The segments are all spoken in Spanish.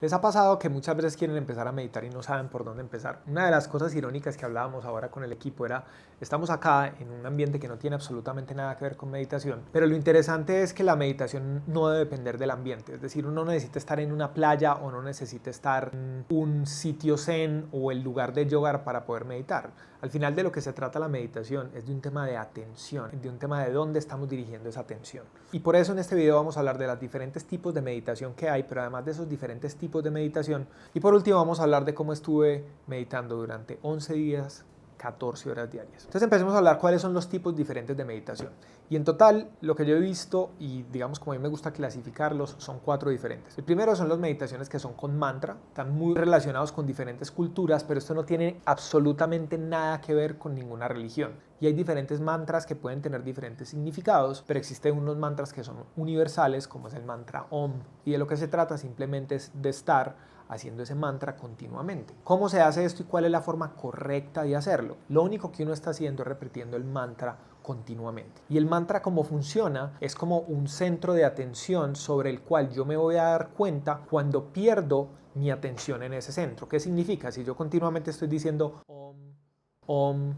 ¿Les ha pasado que muchas veces quieren empezar a meditar y no saben por dónde empezar? Una de las cosas irónicas que hablábamos ahora con el equipo era, estamos acá en un ambiente que no tiene absolutamente nada que ver con meditación, pero lo interesante es que la meditación no debe depender del ambiente, es decir, uno no necesita estar en una playa o no necesita estar en un sitio zen o el lugar de yoga para poder meditar. Al final de lo que se trata la meditación es de un tema de atención, de un tema de dónde estamos dirigiendo esa atención. Y por eso en este video vamos a hablar de los diferentes tipos de meditación que hay, pero además de esos diferentes tipos de meditación. Y por último vamos a hablar de cómo estuve meditando durante 11 días, 14 horas diarias. Entonces empecemos a hablar cuáles son los tipos diferentes de meditación. Y en total, lo que yo he visto, y digamos como a mí me gusta clasificarlos, son 4 diferentes. El primero son las meditaciones que son con mantra, están muy relacionados con diferentes culturas, pero esto no tiene absolutamente nada que ver con ninguna religión. Y hay diferentes mantras que pueden tener diferentes significados, pero existen unos mantras que son universales, como es el mantra Om. Y de lo que se trata simplemente es de estar haciendo ese mantra continuamente. ¿Cómo se hace esto y cuál es la forma correcta de hacerlo? Lo único que uno está haciendo es repitiendo el mantra continuamente. Y el mantra, como funciona, es como un centro de atención sobre el cual yo me voy a dar cuenta cuando pierdo mi atención en ese centro. ¿Qué significa? Si yo continuamente estoy diciendo Om,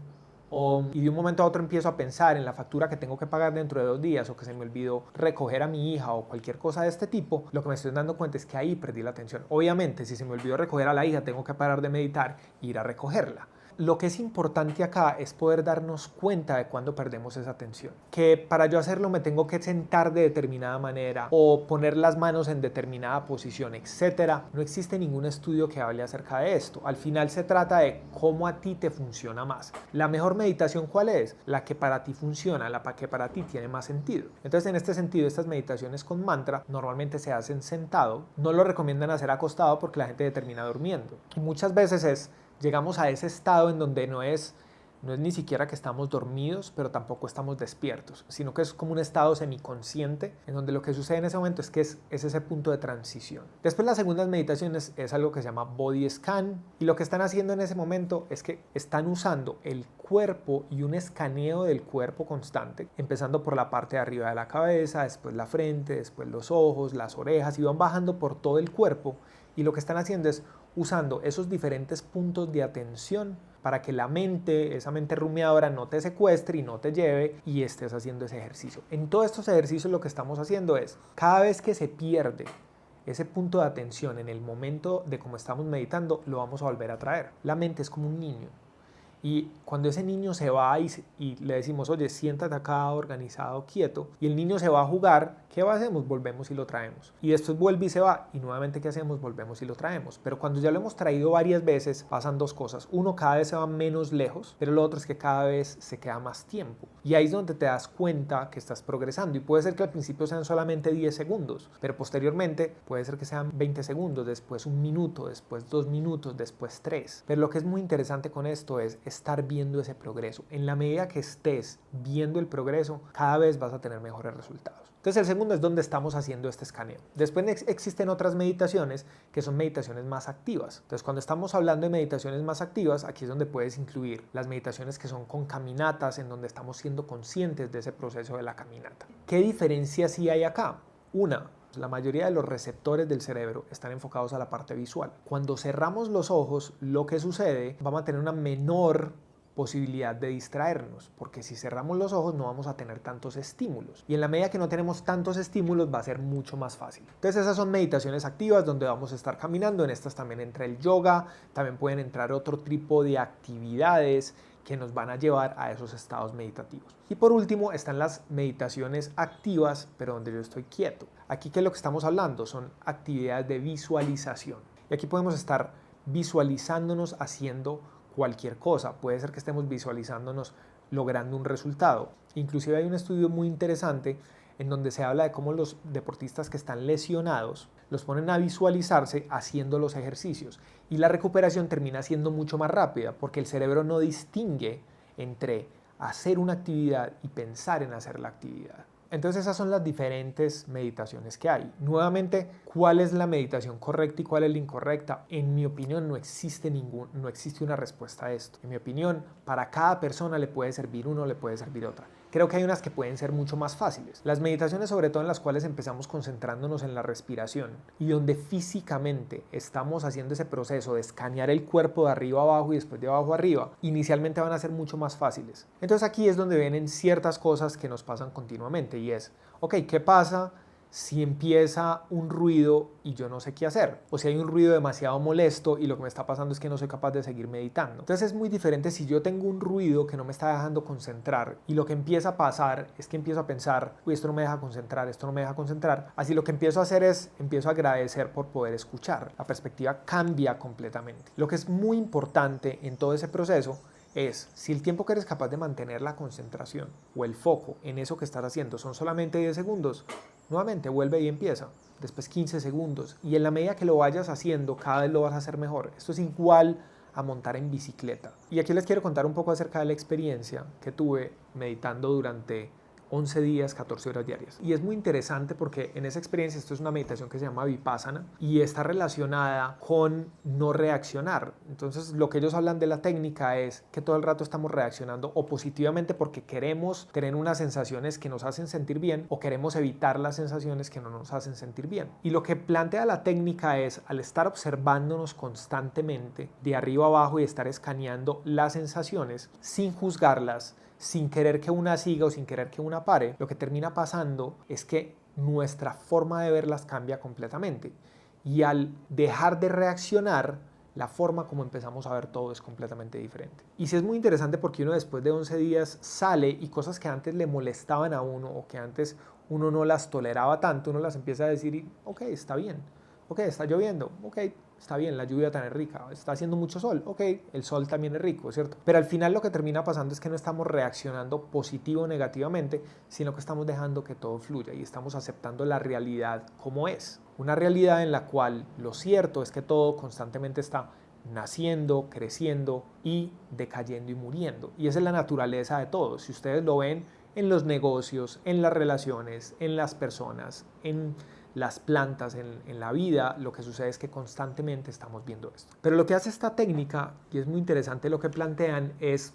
Om, y de un momento a otro empiezo a pensar en la factura que tengo que pagar dentro de 2 días, o que se me olvidó recoger a mi hija o cualquier cosa de este tipo, lo que me estoy dando cuenta es que ahí perdí la atención. Obviamente, si se me olvidó recoger a la hija, tengo que parar de meditar e ir a recogerla. Lo que es importante acá es poder darnos cuenta de cuando perdemos esa atención. Que para yo hacerlo me tengo que sentar de determinada manera o poner las manos en determinada posición, etc. No existe ningún estudio que hable acerca de esto. Al final se trata de cómo a ti te funciona más. La mejor meditación, ¿cuál es? La que para ti funciona, la que para ti tiene más sentido. Entonces, en este sentido, estas meditaciones con mantra normalmente se hacen sentado. No lo recomiendan hacer acostado porque la gente termina durmiendo. Y muchas veces llegamos a ese estado en donde no es ni siquiera que estamos dormidos, pero tampoco estamos despiertos, sino que es como un estado semiconsciente, en donde lo que sucede en ese momento es que es ese punto de transición. Después, las segundas meditaciones es algo que se llama body scan, y lo que están haciendo en ese momento es que están usando el cuerpo y un escaneo del cuerpo constante, empezando por la parte de arriba de la cabeza, después la frente, después los ojos, las orejas, y van bajando por todo el cuerpo, y lo que están haciendo es usando esos diferentes puntos de atención para que la mente, esa mente rumiadora, no te secuestre y no te lleve y estés haciendo ese ejercicio. En todos estos ejercicios lo que estamos haciendo es, cada vez que se pierde ese punto de atención en el momento de cómo estamos meditando, lo vamos a volver a traer. La mente es como un niño. Y cuando ese niño se va y le decimos, oye, siéntate acá organizado, quieto, y el niño se va a jugar, ¿qué hacemos? Volvemos y lo traemos. Y después vuelve y se va, y nuevamente, ¿qué hacemos? Volvemos y lo traemos. Pero cuando ya lo hemos traído varias veces, pasan 2 cosas. Uno, cada vez se va menos lejos, pero lo otro es que cada vez se queda más tiempo. Y ahí es donde te das cuenta que estás progresando. Y puede ser que al principio sean solamente 10 segundos, pero posteriormente puede ser que sean 20 segundos, después 1 minuto, después 2 minutos, después 3. Pero lo que es muy interesante con esto es estar viendo ese progreso. En la medida que estés viendo el progreso, cada vez vas a tener mejores resultados. Entonces, el segundo es donde estamos haciendo este escaneo. Después existen otras meditaciones que son meditaciones más activas. Entonces, cuando estamos hablando de meditaciones más activas, aquí es donde puedes incluir las meditaciones que son con caminatas, en donde estamos siendo conscientes de ese proceso de la caminata. ¿Qué diferencia sí hay acá? Una, la mayoría de los receptores del cerebro están enfocados a la parte visual. Cuando cerramos los ojos, lo que sucede, vamos a tener una menor posibilidad de distraernos, porque si cerramos los ojos no vamos a tener tantos estímulos, y en la medida que no tenemos tantos estímulos va a ser mucho más fácil. Entonces, esas son meditaciones activas donde vamos a estar caminando. En estas también entra el yoga, también pueden entrar otro tipo de actividades que nos van a llevar a esos estados meditativos. Y por último están las meditaciones activas, pero donde yo estoy quieto. Aquí, ¿qué es lo que estamos hablando? Son actividades de visualización, y aquí podemos estar visualizándonos haciendo cualquier cosa. Puede ser que estemos visualizándonos logrando un resultado. Inclusive hay un estudio muy interesante en donde se habla de cómo los deportistas que están lesionados los ponen a visualizarse haciendo los ejercicios, y la recuperación termina siendo mucho más rápida porque el cerebro no distingue entre hacer una actividad y pensar en hacer la actividad. Entonces, esas son las diferentes meditaciones que hay. Nuevamente, ¿cuál es la meditación correcta y cuál es la incorrecta? En mi opinión, no existe una respuesta a esto. En mi opinión, para cada persona le puede servir uno, le puede servir otra. creo que hay unas que pueden ser mucho más fáciles. Las meditaciones, sobre todo en las cuales empezamos concentrándonos en la respiración y donde físicamente estamos haciendo ese proceso de escanear el cuerpo de arriba a abajo y después de abajo a arriba, inicialmente van a ser mucho más fáciles. Entonces aquí es donde vienen ciertas cosas que nos pasan continuamente y es, ok, ¿qué pasa si empieza un ruido y yo no sé qué hacer? O si hay un ruido demasiado molesto y lo que me está pasando es que no soy capaz de seguir meditando. Entonces es muy diferente si yo tengo un ruido que no me está dejando concentrar y lo que empieza a pasar es que empiezo a pensar, uy, esto no me deja concentrar, esto no me deja concentrar. Así lo que empiezo a hacer es, empiezo a agradecer por poder escuchar. La perspectiva cambia completamente. Lo que es muy importante en todo ese proceso es, si el tiempo que eres capaz de mantener la concentración o el foco en eso que estás haciendo son solamente 10 segundos, nuevamente vuelve y empieza, después 15 segundos, y en la medida que lo vayas haciendo, cada vez lo vas a hacer mejor. Esto es igual a montar en bicicleta. Y aquí les quiero contar un poco acerca de la experiencia que tuve meditando durante 11 días, 14 horas diarias. Y es muy interesante porque en esa experiencia, esto es una meditación que se llama Vipassana y está relacionada con no reaccionar. Entonces, lo que ellos hablan de la técnica es que todo el rato estamos reaccionando o positivamente porque queremos tener unas sensaciones que nos hacen sentir bien o queremos evitar las sensaciones que no nos hacen sentir bien. Y lo que plantea la técnica es, al estar observándonos constantemente de arriba a abajo y estar escaneando las sensaciones sin juzgarlas, sin querer que una siga o sin querer que una pare, lo que termina pasando es que nuestra forma de verlas cambia completamente. Y al dejar de reaccionar, la forma como empezamos a ver todo es completamente diferente. Y sí es muy interesante porque uno después de 11 días sale y cosas que antes le molestaban a uno o que antes uno no las toleraba tanto, uno las empieza a decir y, ok, está bien, ok, está lloviendo, ok, está bien, la lluvia tan es rica, está haciendo mucho sol, ok, el sol también es rico, ¿cierto? Pero al final lo que termina pasando es que no estamos reaccionando positivo o negativamente, sino que estamos dejando que todo fluya y estamos aceptando la realidad como es. Una realidad en la cual lo cierto es que todo constantemente está naciendo, creciendo y decayendo y muriendo. Y esa es la naturaleza de todo. Si ustedes lo ven en los negocios, en las relaciones, en las personas, en las plantas, en la vida, lo que sucede es que constantemente estamos viendo esto. Pero lo que hace esta técnica, y es muy interesante lo que plantean, es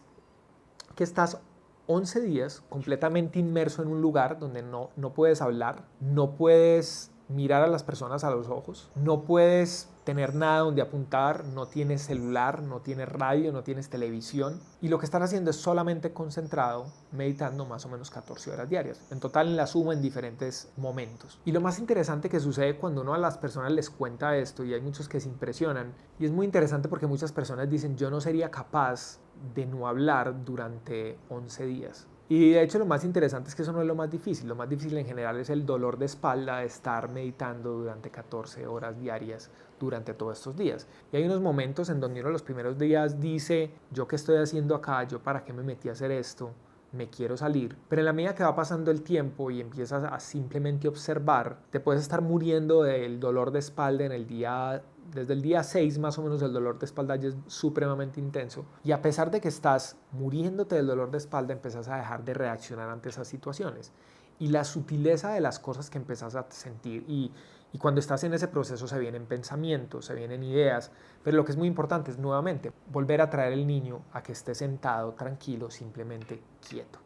que estás 11 días completamente inmerso en un lugar donde no puedes hablar, no puedes mirar a las personas a los ojos, no puedes tener nada donde apuntar, no tienes celular, no tienes radio, no tienes televisión y lo que estás haciendo es solamente concentrado, meditando más o menos 14 horas diarias, en total en la suma en diferentes momentos. Y lo más interesante que sucede cuando uno a las personas les cuenta esto, y hay muchos que se impresionan, y es muy interesante porque muchas personas dicen, yo no sería capaz de no hablar durante 11 días. Y de hecho lo más interesante es que eso no es lo más difícil. Lo más difícil en general es el dolor de espalda de estar meditando durante 14 horas diarias durante todos estos días. Y hay unos momentos en donde uno los primeros días dice, ¿yo qué estoy haciendo acá? ¿Yo para qué me metí a hacer esto? Me quiero salir. Pero en la medida que va pasando el tiempo y empiezas a simplemente observar, te puedes estar muriendo del dolor de espalda en el día. Desde el día 6 más o menos el dolor de espalda ya es supremamente intenso y a pesar de que estás muriéndote del dolor de espalda empezás a dejar de reaccionar ante esas situaciones y la sutileza de las cosas que empezás a sentir y cuando estás en ese proceso se vienen pensamientos, se vienen ideas, pero lo que es muy importante es nuevamente volver a traer el niño a que esté sentado, tranquilo, simplemente quieto.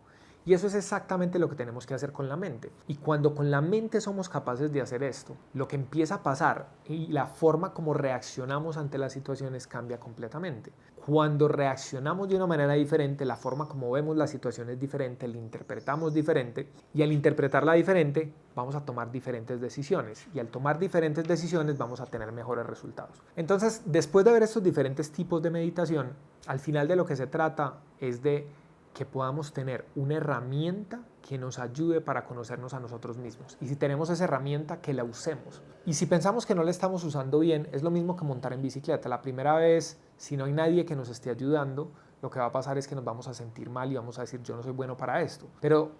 Y eso es exactamente lo que tenemos que hacer con la mente. Y cuando con la mente somos capaces de hacer esto, lo que empieza a pasar y la forma como reaccionamos ante las situaciones cambia completamente. Cuando reaccionamos de una manera diferente, la forma como vemos la situación es diferente, la interpretamos diferente y al interpretarla diferente vamos a tomar diferentes decisiones y al tomar diferentes decisiones vamos a tener mejores resultados. Entonces, después de ver estos diferentes tipos de meditación, al final de lo que se trata es de que podamos tener una herramienta que nos ayude para conocernos a nosotros mismos. Y si tenemos esa herramienta, que la usemos. Y si pensamos que no la estamos usando bien, es lo mismo que montar en bicicleta. La primera vez, si no hay nadie que nos esté ayudando, lo que va a pasar es que nos vamos a sentir mal y vamos a decir, yo no soy bueno para esto. Pero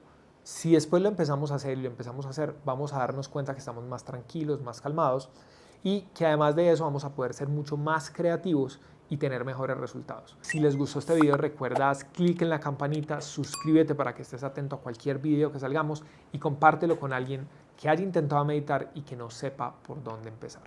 si después lo empezamos a hacer y lo empezamos a hacer, vamos a darnos cuenta que estamos más tranquilos, más calmados y que además de eso vamos a poder ser mucho más creativos y tener mejores resultados. Si les gustó este video, recuerda, haz clic en la campanita, suscríbete para que estés atento a cualquier video que salgamos y compártelo con alguien que haya intentado meditar y que no sepa por dónde empezar.